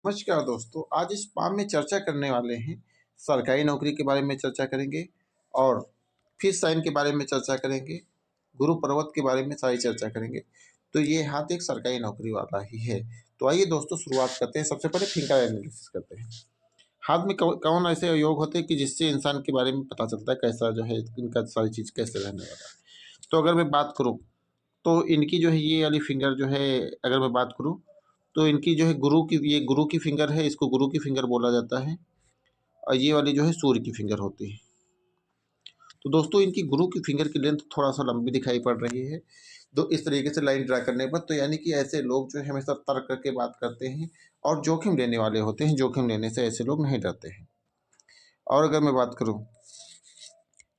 नमस्कार दोस्तों, आज इस पाम में चर्चा करने वाले हैं। सरकारी नौकरी के बारे में चर्चा करेंगे और फिर साइन के बारे में चर्चा करेंगे, गुरु पर्वत के बारे में सारी चर्चा करेंगे। तो ये हाथ एक सरकारी नौकरी वाला ही है। तो आइए दोस्तों शुरुआत करते हैं। सबसे पहले फिंगर एनालिसिस करते हैं। हाथ में कौन ऐसे योग होते हैं कि जिससे इंसान के बारे में पता चलता है कैसा जो है इनका सारी चीज़ कैसे रहने वाला है। तो अगर मैं बात करूँ तो इनकी जो है ये वाली फिंगर जो है, अगर मैं बात करूँ तो इनकी जो है ये गुरु की फिंगर है, इसको गुरु की फिंगर बोला जाता है। और ये वाली जो है सूर्य की फिंगर होती है। तो दोस्तों इनकी गुरु की फिंगर की लेंथ थोड़ा सा लंबी दिखाई पड़ रही है। तो इस तरीके से लाइन ड्रा करने पर तो यानी कि ऐसे लोग जो है हमेशा तर्क करके बात करते हैं और जोखिम लेने वाले होते हैं। जोखिम लेने से ऐसे लोग नहीं डरते हैं। और अगर मैं बात करूँ,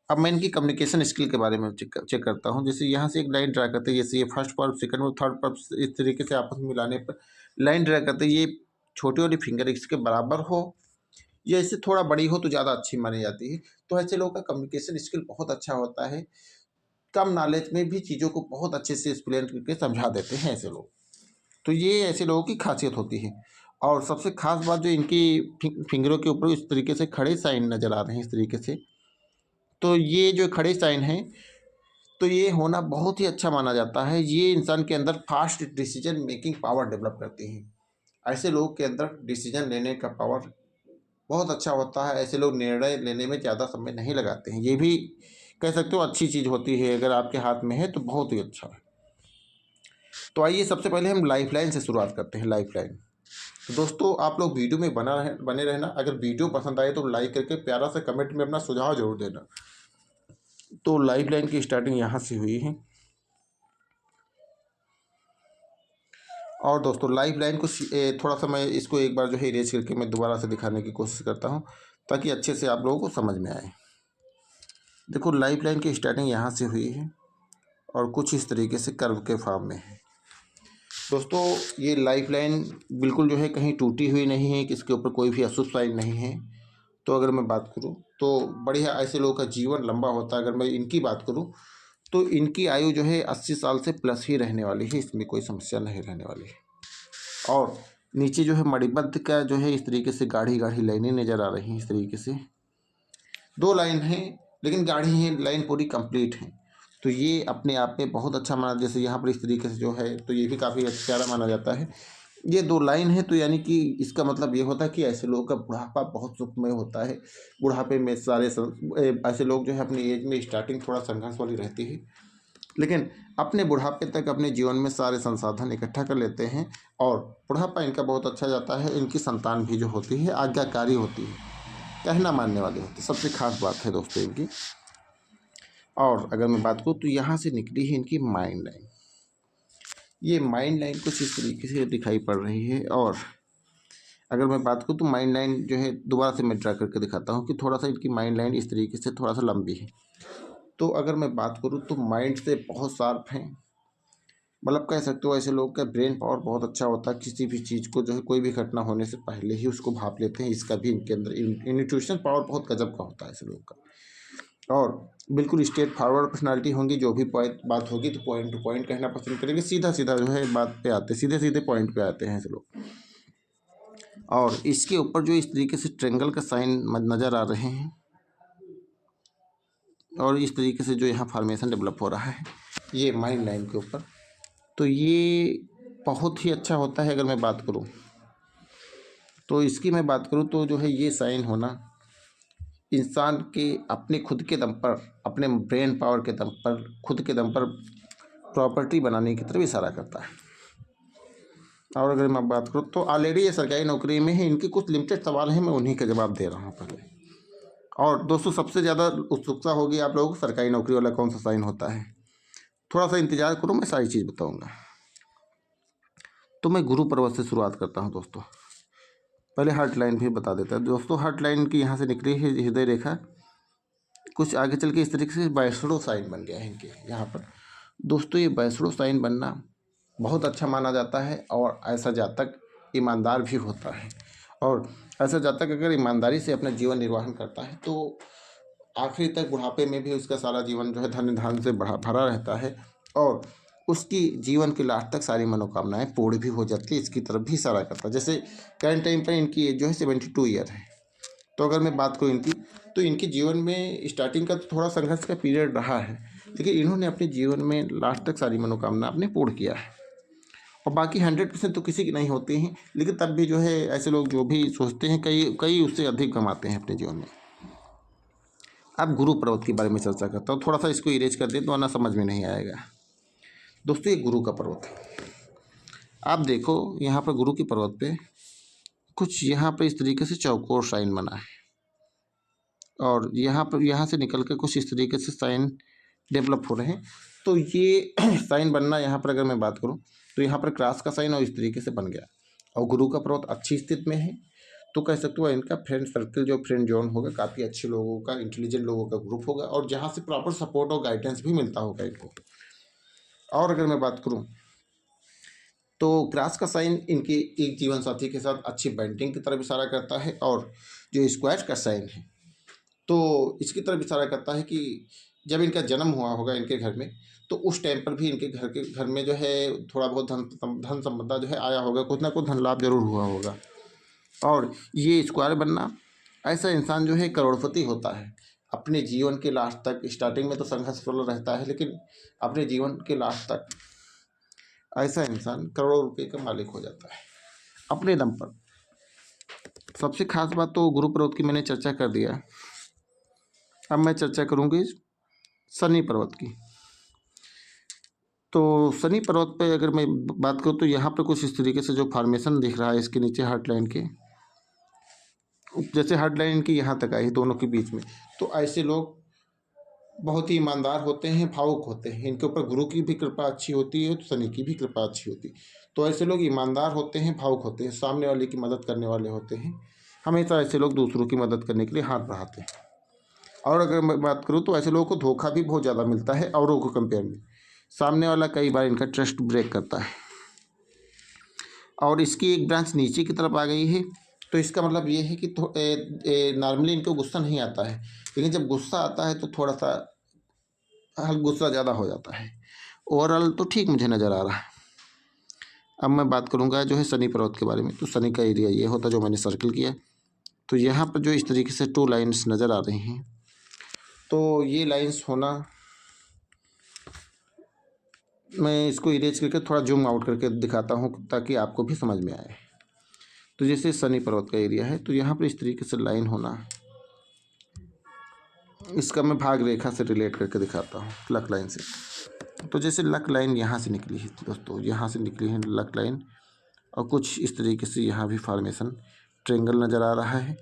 अब मैं इनकी कम्युनिकेशन स्किल के बारे में चेक करता हूँ। जैसे यहाँ से एक लाइन ड्रा करते हैं, जैसे ये फर्स्ट पर्व, सेकंड पर्व, थर्ड पर्व, इस तरीके से आपस में मिलाने पर लाइन ड्रा करते हैं। ये छोटी वाली फिंगर इसके बराबर हो या इससे थोड़ा बड़ी हो तो ज़्यादा अच्छी मानी जाती है। तो ऐसे लोगों का कम्युनिकेशन स्किल बहुत अच्छा होता है। कम नॉलेज में भी चीज़ों को बहुत अच्छे से एक्सप्लेन करके समझा देते हैं ऐसे लोग। तो ये ऐसे लोगों की खासियत होती है। और सबसे खास बात जो इनकी फिंगरों के ऊपर इस तरीके से खड़े साइन नज़र आ रहे हैं, इस तरीके से। तो ये जो खड़े साइन हैं, तो ये होना बहुत ही अच्छा माना जाता है। ये इंसान के अंदर fast decision making power develop करती हैं। ऐसे लोगों के अंदर डिसीजन लेने का पावर बहुत अच्छा होता है। ऐसे लोग निर्णय लेने में ज़्यादा समय नहीं लगाते हैं। ये भी कह सकते हो अच्छी चीज़ होती है, अगर आपके हाथ में है तो बहुत ही अच्छा है। तो आइए सबसे पहले हम लाइफ लाइन से शुरुआत करते हैं। लाइफ लाइन, तो दोस्तों आप लोग वीडियो में बने रहना। अगर वीडियो पसंद आए तो लाइक करके प्यारा सा कमेंट में अपना सुझाव जरूर देना। तो लाइफ लाइन की स्टार्टिंग यहाँ से हुई है। और दोस्तों लाइफ लाइन को थोड़ा सा मैं इसको एक बार जो है इरेज करके मैं दोबारा से दिखाने की कोशिश करता हूँ ताकि अच्छे से आप लोगों को समझ में आए। देखो लाइफ लाइन की स्टार्टिंग यहाँ से हुई है और कुछ इस तरीके से कर्व के फॉर्म में है। दोस्तों ये लाइफ लाइन बिल्कुल जो है कहीं टूटी हुई नहीं है, कि इसके ऊपर कोई भी अशुभ साइन नहीं है। तो अगर मैं बात करूँ तो बढ़िया ऐसे लोगों का जीवन लंबा होता है। अगर मैं इनकी बात करूँ तो इनकी आयु जो है 80 साल से प्लस ही रहने वाली है, इसमें कोई समस्या नहीं रहने वाली है। और नीचे जो है मणिबद्ध का जो है इस तरीके से गाढ़ी गाढ़ी लाइनें नज़र आ रही हैं। इस तरीके से दो लाइन हैं लेकिन गाढ़ी हैं, लाइन पूरी कंप्लीट है। तो ये अपने आप में बहुत अच्छा माना। जैसे यहाँ पर इस तरीके से जो है तो ये भी काफ़ी प्यारा माना जाता है। ये दो लाइन है तो यानी कि इसका मतलब ये होता है कि ऐसे लोगों का बुढ़ापा बहुत सुखमय होता है। बुढ़ापे में ऐसे लोग जो है अपनी एज में स्टार्टिंग थोड़ा संघर्ष वाली रहती है, लेकिन अपने बुढ़ापे तक अपने जीवन में सारे संसाधन इकट्ठा कर लेते हैं और बुढ़ापा इनका बहुत अच्छा जाता है। इनकी संतान भी जो होती है आज्ञाकारी होती है, कहना मानने वाली होती है। सबसे खास बात है दोस्तों इनकी। और अगर मैं बात करूँ तो यहाँ से निकली है इनकी माइंड लाइन। ये माइंड लाइन कुछ इस तरीके से दिखाई पड़ रही है। और अगर मैं बात करूँ तो माइंड लाइन जो है दोबारा से मैं ड्रा करके दिखाता हूँ कि थोड़ा सा इनकी माइंड लाइन इस तरीके से थोड़ा सा लंबी है। तो अगर मैं बात करूँ तो माइंड से बहुत शार्प हैं। मतलब कह सकते हो ऐसे लोगों का ब्रेन पावर बहुत अच्छा होता है। किसी भी चीज़ को जो है कोई भी घटना होने से पहले ही उसको भाप लेते हैं। इसका भी इनके अंदर इंट्यूशन पावर बहुत गजब का होता है ऐसे लोगों का। और बिल्कुल स्ट्रेट फॉरवर्ड पर्सनालिटी होंगी। जो भी पॉइंट बात होगी तो पॉइंट टू पॉइंट कहना पसंद करेंगे। सीधा सीधा जो है बात पे आते, सीधे सीधे पॉइंट पे आते हैं ऐसे लोग। और इसके ऊपर जो इस तरीके से ट्रेंगल का साइन नज़र आ रहे हैं और इस तरीके से जो यहाँ फॉर्मेशन डेवलप हो रहा है ये माइंड लाइन के ऊपर, तो ये बहुत ही अच्छा होता है। अगर मैं बात करूँ तो इसकी मैं बात करूँ तो जो है ये साइन होना इंसान के अपने खुद के दम पर, अपने ब्रेन पावर के दम पर, खुद के दम पर प्रॉपर्टी बनाने की तरफ इशारा करता है। और अगर मैं बात करूँ तो ऑलरेडी ये सरकारी नौकरी में है। इनके कुछ लिमिटेड सवाल हैं, मैं उन्हीं का जवाब दे रहा हूँ पहले। और दोस्तों सबसे ज़्यादा उत्सुकता होगी आप लोगों को सरकारी नौकरी वाला कौन सा साइन होता है। थोड़ा सा इंतज़ार करो, मैं सारी चीज़ बताऊँगा। तो मैं गुरु पर्वत से शुरुआत करता हूँ दोस्तों। पहले हार्ट लाइन भी बता देता है दोस्तों। हार्ट लाइन की यहाँ से निकली है हृदय रेखा, कुछ आगे चल के इस तरीके से वैष्णो साइन बन गया है इनके यहाँ पर। दोस्तों ये वैष्णो साइन बनना बहुत अच्छा माना जाता है। और ऐसा जातक ईमानदार भी होता है। और ऐसा जातक अगर ईमानदारी से अपना जीवन निर्वाहन करता है तो आखिरी तक बुढ़ापे में भी उसका सारा जीवन जो है धन धान से भरा रहता है। और उसकी जीवन के लास्ट तक सारी मनोकामनाएं पूर्ण भी हो जाती है, इसकी तरफ भी इशारा करता है। जैसे करंट टाइम पर इनकी एज जो है 72 ईयर है। तो अगर मैं बात करूँ इनकी, तो इनके जीवन में स्टार्टिंग का तो थोड़ा संघर्ष का पीरियड रहा है, लेकिन इन्होंने अपने जीवन में लास्ट तक सारी मनोकामना अपने पूर्ण किया है। और बाकी 100% तो किसी की नहीं होती हैं, लेकिन तब भी जो है ऐसे लोग जो भी सोचते हैं कई कई उससे अधिक कमाते हैं अपने जीवन में। अब गुरु पर्वत के बारे में चर्चा करता हूँ, थोड़ा सा इसको इरेज कर दें तो वरना समझ में नहीं आएगा। दोस्तों ये गुरु का पर्वत है। आप देखो यहाँ पर गुरु के पर्वत पे कुछ यहाँ पर इस तरीके से चौकोर साइन बना है, और यहाँ से निकल कर कुछ इस तरीके से साइन डेवलप हो रहे हैं। तो ये साइन बनना, यहाँ पर अगर मैं बात करूँ तो यहाँ पर क्रॉस का साइन और इस तरीके से बन गया, और गुरु का पर्वत अच्छी स्थिति में है, तो कह सकते हो इनका फ्रेंड सर्कल जो फ्रेंड जोन होगा काफ़ी अच्छे लोगों का, इंटेलिजेंट लोगों का ग्रुप होगा, और जहाँ से प्रॉपर सपोर्ट और गाइडेंस भी मिलता होगा इनको। और अगर मैं बात करूँ तो क्रॉस का साइन इनके एक जीवन साथी के साथ अच्छी बॉन्डिंग की तरफ इशारा करता है, और जो स्क्वायर का साइन है तो इसकी तरफ इशारा करता है कि जब इनका जन्म हुआ होगा इनके घर में, तो उस टाइम पर भी इनके घर में जो है थोड़ा बहुत धन संपदा जो है आया होगा, कुछ ना कुछ धन लाभ जरूर हुआ होगा। और ये स्क्वायर बनना, ऐसा इंसान जो है करोड़पति होता है अपने जीवन के लास्ट तक। स्टार्टिंग में तो संघर्षपूर्ण रहता है, लेकिन अपने जीवन के लास्ट तक ऐसा इंसान करोड़ों रुपए का मालिक हो जाता है अपने दम पर। सबसे खास बात तो गुरु पर्वत की मैंने चर्चा कर दिया। अब मैं चर्चा करूँगी शनि पर्वत की। तो शनि पर्वत पे अगर मैं बात करूँ तो यहाँ पर कुछ इस तरीके से जो फॉर्मेशन दिख रहा है इसके नीचे हार्ट लाइन के, जैसे हार्ट लाइन इनकी यहाँ तक आई दोनों के बीच में, तो ऐसे लोग बहुत ही ईमानदार होते हैं, भावुक होते हैं। इनके ऊपर गुरु की भी कृपा अच्छी होती है, तो शनि की भी कृपा अच्छी होती है। तो ऐसे लोग ईमानदार होते हैं, भावुक होते हैं, सामने वाले की मदद करने वाले होते हैं। हमेशा ऐसे लोग दूसरों की मदद करने के लिए हाथ बढ़ाते हैं। और अगर मैं बात करूँ तो ऐसे लोगों को धोखा भी बहुत ज़्यादा मिलता है औरों को कंपेयर में। सामने वाला कई बार इनका ट्रस्ट ब्रेक करता है। और इसकी एक ब्रांच नीचे की तरफ आ गई है, तो इसका मतलब ये है कि नॉर्मली इनको गुस्सा नहीं आता है, लेकिन जब गुस्सा आता है तो थोड़ा सा गुस्सा ज़्यादा हो जाता है। ओवरऑल तो ठीक मुझे नज़र आ रहा है। अब मैं बात करूँगा जो है शनि पर्वत के बारे में। तो शनि का एरिया ये होता जो मैंने सर्कल किया, तो यहाँ पर जो इस तरीके से 2 लाइन्स नज़र आ रही हैं, तो ये लाइन्स होना, मैं इसको इरेज करके थोड़ा जूम आउट करके दिखाता हूँ ताकि आपको भी समझ में आए। तो जैसे शनि पर्वत का एरिया है, तो यहाँ पर इस तरीके से लाइन होना, इसका मैं भाग रेखा से रिलेट करके दिखाता हूँ, लक लाइन से। तो जैसे लक लाइन यहाँ से निकली है दोस्तों, यहाँ से निकली है लक लाइन, और कुछ इस तरीके से यहाँ भी फॉर्मेशन ट्रेंगल नज़र आ रहा है।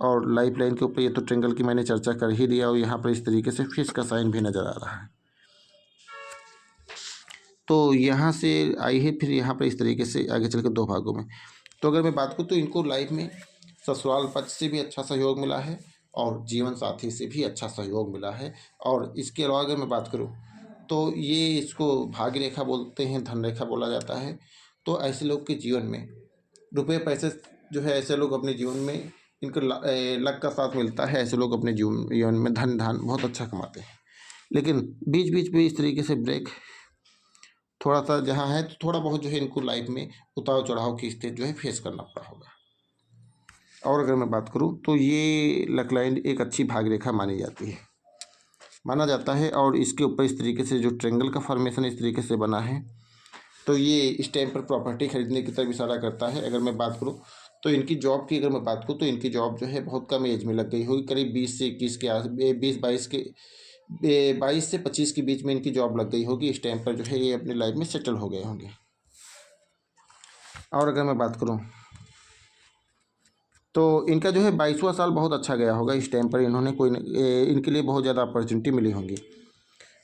और लाइफ लाइन के ऊपर ये तो ट्रेंगल की मैंने चर्चा कर ही दिया, और यहाँ पर इस तरीके से फिश का साइन भी नज़र आ रहा है। तो यहाँ से आई है, फिर यहाँ पर इस तरीके से आगे चल के 2 भागों में। तो अगर मैं बात करूँ तो इनको लाइफ में ससुराल पक्ष से भी अच्छा सहयोग मिला है, और जीवन साथी से भी अच्छा सहयोग मिला है। और इसके अलावा अगर मैं बात करूँ तो ये इसको भाग्य रेखा बोलते हैं, धन रेखा बोला जाता है। तो ऐसे लोग के जीवन में रुपये पैसे जो है, ऐसे लोग अपने जीवन में इनको लक का साथ मिलता है, ऐसे लोग अपने जीवन में धन बहुत अच्छा कमाते हैं। लेकिन बीच बीच में इस तरीके से ब्रेक थोड़ा सा जहाँ है, तो थोड़ा बहुत जो है इनको लाइफ में उतार चढ़ाव की स्थिति जो है फेस करना पड़ा होगा। और अगर मैं बात करूँ तो ये लक लाइन एक अच्छी भाग रेखा मानी जाती है, माना जाता है। और इसके ऊपर इस तरीके से जो ट्रेंगल का फॉर्मेशन इस तरीके से बना है, तो ये इस टाइम पर प्रॉपर्टी खरीदने की तरफ इशारा करता है। अगर मैं बात करूँ तो इनकी जॉब की, अगर मैं बात करूँ तो इनकी जॉब जो है बहुत कम एज में लग गई होगी, करीब 20 से 21 के आस 22 से 25 के बीच में इनकी जॉब लग गई होगी। इस टाइम पर जो है ये अपनी लाइफ में सेटल हो गए होंगे। और अगर मैं बात करूँ तो इनका जो है 22वां साल बहुत अच्छा गया होगा। इस टाइम पर इन्होंने इनके लिए बहुत ज़्यादा अपॉर्चुनिटी मिली होंगी।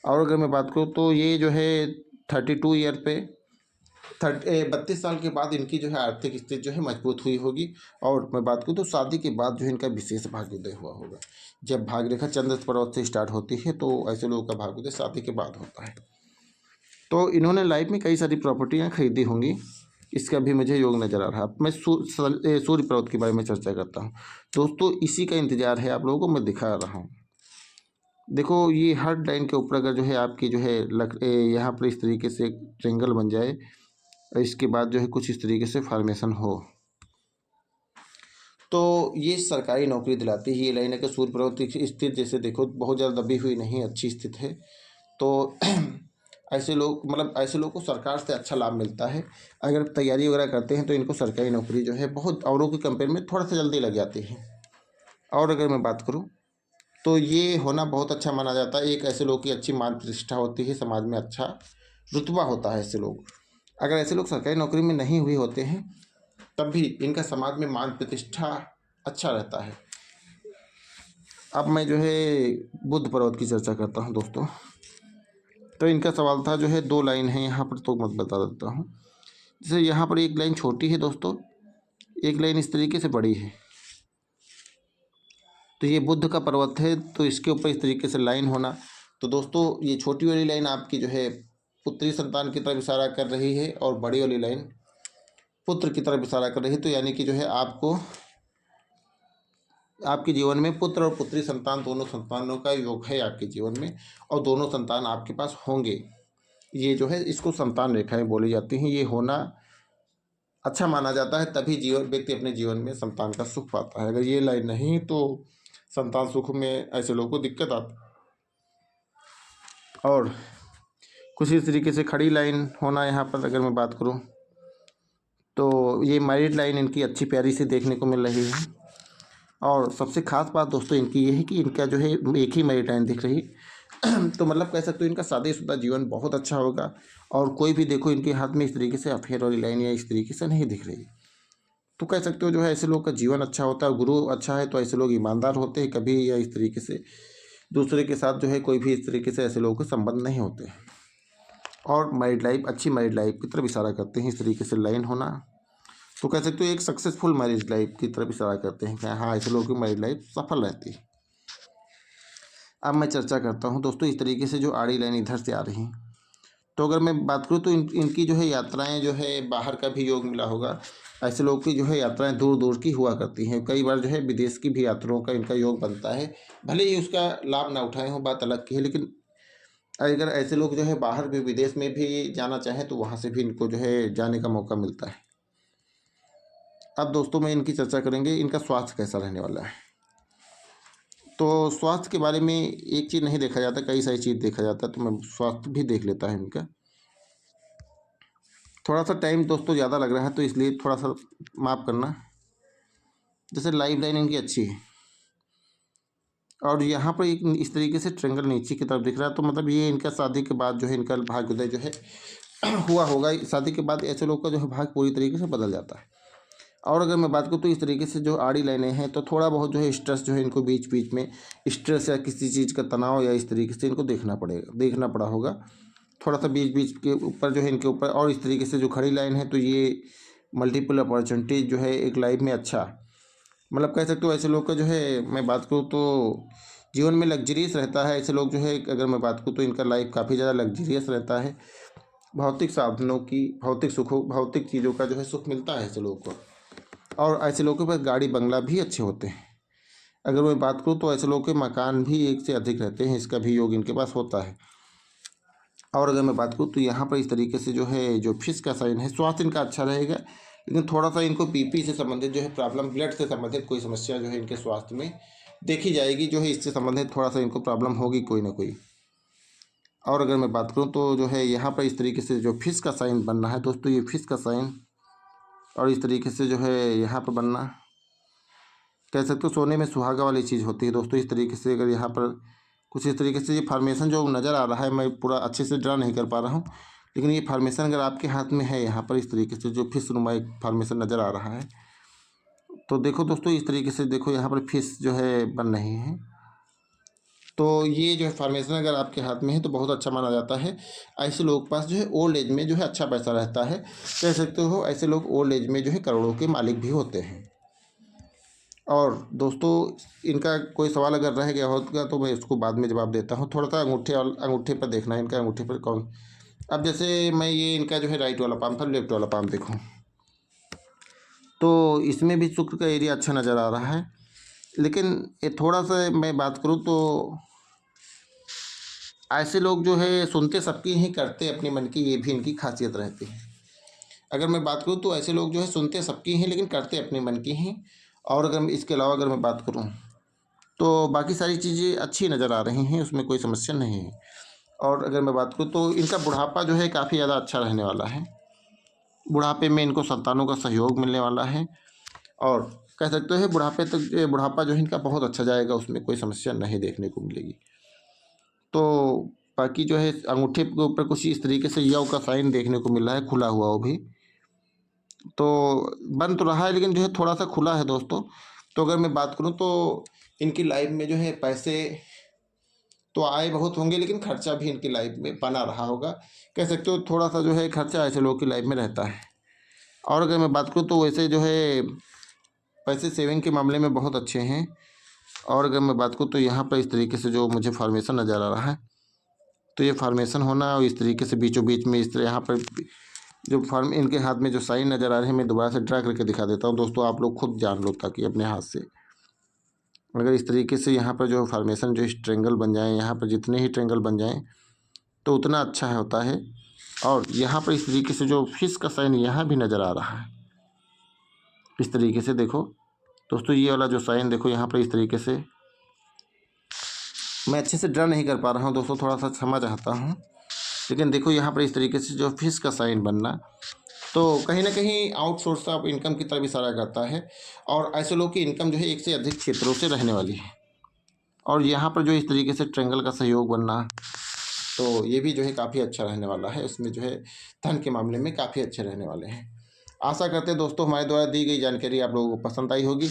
और अगर मैं बात करूँ तो ये जो है 32 ईयर पे 32 साल के बाद इनकी जो है आर्थिक स्थिति जो है मजबूत हुई होगी। और मैं बात करूँ तो शादी के बाद जो है इनका विशेष भाग्योदय हुआ होगा। जब भाग्यरेखा चंद्र पर्वत से स्टार्ट होती है, तो ऐसे लोगों का भाग्योदय शादी के बाद होता है। तो इन्होंने लाइफ में कई सारी प्रॉपर्टियाँ खरीदी होंगी, इसका भी मुझे योग नज़र आ रहा है। मैं सूर्य पर्वत के बारे में चर्चा करता हूँ दोस्तों। इसी का इंतजार है आप लोगों को, मैं दिखा रहा हूँ। देखो ये हर लाइन के ऊपर अगर जो है आपकी जो है यहाँ पर इस तरीके से ट्रेंगल बन जाए, इसके बाद जो है कुछ इस तरीके से फॉर्मेशन हो, तो ये सरकारी नौकरी दिलाती है। ये लाइन अगर सूर्य पर्वत स्थित, जैसे देखो बहुत ज़्यादा दबी हुई नहीं, अच्छी स्थित है, तो ऐसे लोग, मतलब ऐसे लोगों को सरकार से अच्छा लाभ मिलता है। अगर तैयारी वगैरह करते हैं तो इनको सरकारी नौकरी जो है बहुत औरों के कंपेयर में थोड़ा सा जल्दी लग जाती है। और अगर मैं बात करूँ तो ये होना बहुत अच्छा माना जाता है। एक ऐसे लोग की अच्छी मान प्रतिष्ठा होती है, समाज में अच्छा रुतबा होता है ऐसे लोग। अगर ऐसे लोग सरकारी नौकरी में नहीं हुए होते हैं तब भी इनका समाज में मान प्रतिष्ठा अच्छा रहता है। अब मैं जो है बुद्ध पर्वत की चर्चा करता हूँ दोस्तों। तो इनका सवाल था जो है, 2 लाइन है यहाँ पर, तो मैं बता देता हूँ। जैसे यहाँ पर एक लाइन छोटी है दोस्तों, एक लाइन इस तरीके से बड़ी है, तो ये बुद्ध का पर्वत है, तो इसके ऊपर इस तरीके से लाइन होना। तो दोस्तों ये छोटी वाली लाइन आपकी जो है पुत्री संतान की तरफ इशारा कर रही है, और बड़ी वाली लाइन पुत्र की तरफ इशारा कर रही है। तो यानी कि जो है आपको आपके जीवन में पुत्र और पुत्री संतान, दोनों संतानों का योग है आपके जीवन में, और दोनों संतान आपके पास होंगे। ये जो है इसको संतान रेखाएं बोली जाती हैं। ये होना अच्छा माना जाता है, तभी जीवन व्यक्ति अपने जीवन में संतान का सुख पाता है। अगर ये लाइन नहीं तो संतान सुख में ऐसे लोगों को दिक्कत आती। और कुछ इस तरीके से खड़ी लाइन होना यहाँ पर अगर मैं बात करूँ तो ये मैरिड लाइन इनकी अच्छी प्यारी सी देखने को मिल रही है। और सबसे ख़ास बात दोस्तों इनकी ये है कि इनका जो है एक ही मैरिड लाइन दिख रही तो मतलब कह सकते हो इनका शादीशुदा जीवन बहुत अच्छा होगा। और कोई भी देखो इनके हाथ में इस तरीके से अफेयर वाली लाइन या इस तरीके से नहीं दिख रही, तो कह सकते हो जो है ऐसे लोग का जीवन अच्छा होता है। गुरु अच्छा है तो ऐसे लोग ईमानदार होते हैं कभी, या इस तरीके से दूसरे के साथ जो है कोई भी इस तरीके से ऐसे लोगों के संबंध नहीं होते। और मैरिड लाइफ, अच्छी मैरिड लाइफ की तरफ इशारा करते हैं इस तरीके से लाइन होना। तो कह सकते हो एक सक्सेसफुल मैरिज लाइफ की तरफ इशारा करते हैं कि हाँ ऐसे लोगों की मैरिड लाइफ सफल रहती है। अब मैं चर्चा करता हूँ दोस्तों इस तरीके से जो आड़ी लाइन इधर से आ रही, तो अगर मैं बात करूँ तो इनकी जो है यात्राएं जो है बाहर का भी योग मिला होगा। ऐसे लोग की जो है यात्राएं दूर दूर की हुआ करती हैं, कई बार जो है विदेश की भी यात्राओं का इनका योग बनता है। भले ही उसका लाभ ना उठाए हों, बात अलग की है, लेकिन अगर ऐसे लोग जो है बाहर भी, विदेश में भी जाना चाहें तो वहाँ से भी इनको जो है जाने का मौका मिलता है। अब दोस्तों मैं इनकी चर्चा करेंगे, इनका स्वास्थ्य कैसा रहने वाला है। तो स्वास्थ्य के बारे में एक चीज़ नहीं देखा जाता, कई सारी चीज़ देखा जाता है, तो मैं स्वास्थ्य भी देख लेता है इनका। थोड़ा सा टाइम दोस्तों ज़्यादा लग रहा है तो इसलिए थोड़ा सा माफ़ करना। जैसे लाइफ लाइन इनकी अच्छी है, और यहाँ पर एक इस तरीके से ट्रेंगल नीचे की तरफ दिख रहा है, तो मतलब ये इनका शादी के बाद जो है इनका भाग्योदय जो है हुआ होगा। शादी के बाद ऐसे लोग का जो है भाग्य पूरी तरीके से बदल जाता है। और अगर मैं बात करूँ तो इस तरीके से जो आड़ी लाइनें हैं, तो थोड़ा बहुत जो है स्ट्रेस जो है इनको बीच बीच में स्ट्रेस या किसी चीज़ का तनाव या इस तरीके से इनको देखना पड़ा होगा थोड़ा सा बीच बीच के ऊपर जो है इनके ऊपर। और इस तरीके से जो खड़ी लाइन है तो ये मल्टीपल अपॉर्चुनिटीज जो है एक लाइफ में अच्छा, मतलब कह सकते हो ऐसे लोग का जो है मैं बात करूँ तो जीवन में लग्जरियस रहता है। ऐसे लोग जो है अगर मैं बात करूँ तो इनका लाइफ काफ़ी ज़्यादा लग्जरियस रहता है। भौतिक साधनों की, भौतिक सुखों, भौतिक चीज़ों का जो है सुख मिलता है ऐसे लोगों को। और ऐसे लोगों के पास गाड़ी बंगला भी अच्छे होते हैं। अगर मैं बात करूँ तो ऐसे लोगों के मकान भी एक से अधिक रहते हैं, इसका भी योग इनके पास होता है। और अगर मैं बात करूँ तो यहाँ पर इस तरीके से जो है जो फिश का साइन है, स्वास्थ्य इनका अच्छा रहेगा, लेकिन थोड़ा सा इनको बीपी से संबंधित जो है प्रॉब्लम, ब्लड से संबंधित कोई समस्या जो है इनके स्वास्थ्य में देखी जाएगी, जो है इससे संबंधित थोड़ा सा इनको प्रॉब्लम होगी कोई ना कोई। और अगर मैं बात करूँ तो जो है यहाँ पर इस तरीके से जो फिश का साइन बनना है दोस्तों, ये फिश का साइन, और इस तरीके से जो है यहाँ पर बनना, कह सकते हो सोने में सुहागा वाली चीज़ होती है दोस्तों। इस तरीके से अगर यहाँ पर कुछ इस तरीके से ये फार्मेशन जो नज़र आ रहा है, मैं पूरा अच्छे से ड्रा नहीं कर पा रहा हूँ, लेकिन ये फार्मेशन अगर आपके हाथ में है, यहाँ पर इस तरीके से जो फिश नुमा एक फार्मेशन नज़र आ रहा है, तो देखो दोस्तों इस तरीके से देखो यहाँ पर फिश जो है बन रही है। तो ये जो है फार्मेशन अगर आपके हाथ में है तो बहुत अच्छा माना जाता है। ऐसे लोग के पास जो है ओल्ड एज में जो है अच्छा पैसा रहता है, कह सकते हो ऐसे लोग ओल्ड एज में जो है करोड़ों के मालिक भी होते हैं। और दोस्तों इनका कोई सवाल अगर रह गया होगा तो मैं उसको बाद में जवाब देता हूँ। थोड़ा सा अंगूठे पर देखना है, इनका अंगूठे पर कौन। अब जैसे मैं ये इनका जो है राइट वाला पाम था, लेफ्ट वाला पाम देखूँ तो इसमें भी शुक्र का एरिया अच्छा नज़र आ रहा है। लेकिन ये थोड़ा सा मैं बात करूँ तो ऐसे लोग जो है सुनते सबकी हैं, करते अपने मन की, ये भी इनकी खासियत रहती है। अगर मैं बात करूँ तो ऐसे लोग जो है सुनते सबकी हैं लेकिन करते अपने मन की हैं। और अगर इसके अलावा अगर मैं बात करूँ तो बाकी सारी चीज़ें अच्छी नज़र आ रही हैं, उसमें कोई समस्या नहीं है। और अगर मैं बात करूँ तो इनका बुढ़ापा जो है काफ़ी ज़्यादा अच्छा रहने वाला है। बुढ़ापे में इनको संतानों का सहयोग मिलने वाला है और कह सकते हैं बुढ़ापे तक, बुढ़ापा जो है इनका बहुत अच्छा जाएगा, उसमें कोई समस्या नहीं देखने को मिलेगी। तो बाकी जो है अंगूठे के ऊपर कुछ इस तरीके से यव का साइन देखने को मिल रहा है, खुला हुआ वो भी। तो बन तो रहा है लेकिन जो है थोड़ा सा खुला है दोस्तों। तो अगर मैं बात करूँ तो इनकी लाइफ में जो है पैसे तो आए बहुत होंगे लेकिन खर्चा भी इनकी लाइफ में बना रहा होगा। कह सकते हो थोड़ा सा जो है खर्चा ऐसे लोगों की लाइफ में रहता है। और अगर मैं बात करूँ तो वैसे जो है पैसे सेविंग के मामले में बहुत अच्छे हैं। और अगर मैं बात करूँ तो यहाँ पर इस तरीके से जो मुझे फॉर्मेशन नज़र आ रहा है, तो ये फॉर्मेशन होना और इस तरीके से बीचों बीच में इस तरह यहाँ पर जो फॉर्म इनके हाथ में जो साइन नज़र आ रहे हैं, मैं दोबारा से ड्रा करके दिखा देता हूँ दोस्तों, आप लोग खुद जान लो ताकि अपने हाथ से। अगर इस तरीके से यहाँ पर जो फॉर्मेशन जो ट्रेंगल बन जाए, यहाँ पर जितने ही ट्रेंगल बन जाएँ तो उतना अच्छा होता है। और यहाँ पर इस तरीके से जो फिश का साइन यहाँ भी नज़र आ रहा है, इस तरीके से देखो दोस्तों, ये वाला जो साइन देखो यहाँ पर इस तरीके से, मैं अच्छे से ड्रा नहीं कर पा रहा हूँ दोस्तों, थोड़ा सा क्षमा चाहता हूँ। लेकिन देखो यहाँ पर इस तरीके से जो फिश का साइन बनना, तो कहीं ना कहीं आउटसोर्स ऑफ इनकम की तरफ इशारा करता है। और ऐसे लोग की इनकम जो है एक से अधिक क्षेत्रों से रहने वाली है। और यहाँ पर जो इस तरीके से ट्रेंगल का सहयोग बनना, तो ये भी जो है काफ़ी अच्छा रहने वाला है। इसमें जो है धन के मामले में काफ़ी अच्छे रहने वाले हैं। आशा करते हैं दोस्तों हमारे द्वारा दी गई जानकारी आप लोगों को पसंद आई होगी।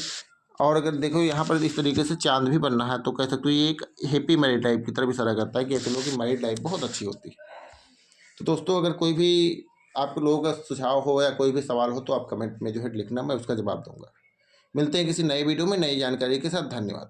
और अगर देखो यहाँ पर इस तरीके से चांद भी बनना है, तो कह सकते हो ये एक हैप्पी मैरिड लाइफ की तरफ इशारा करता है कि ऐसे लोगों की मैरिड लाइफ बहुत अच्छी होती है। तो दोस्तों अगर कोई भी आप लोगों का सुझाव हो या कोई भी सवाल हो तो आप कमेंट में जो है लिखना, मैं उसका जवाब दूंगा। मिलते हैं किसी नई वीडियो में नई जानकारी के साथ। धन्यवाद।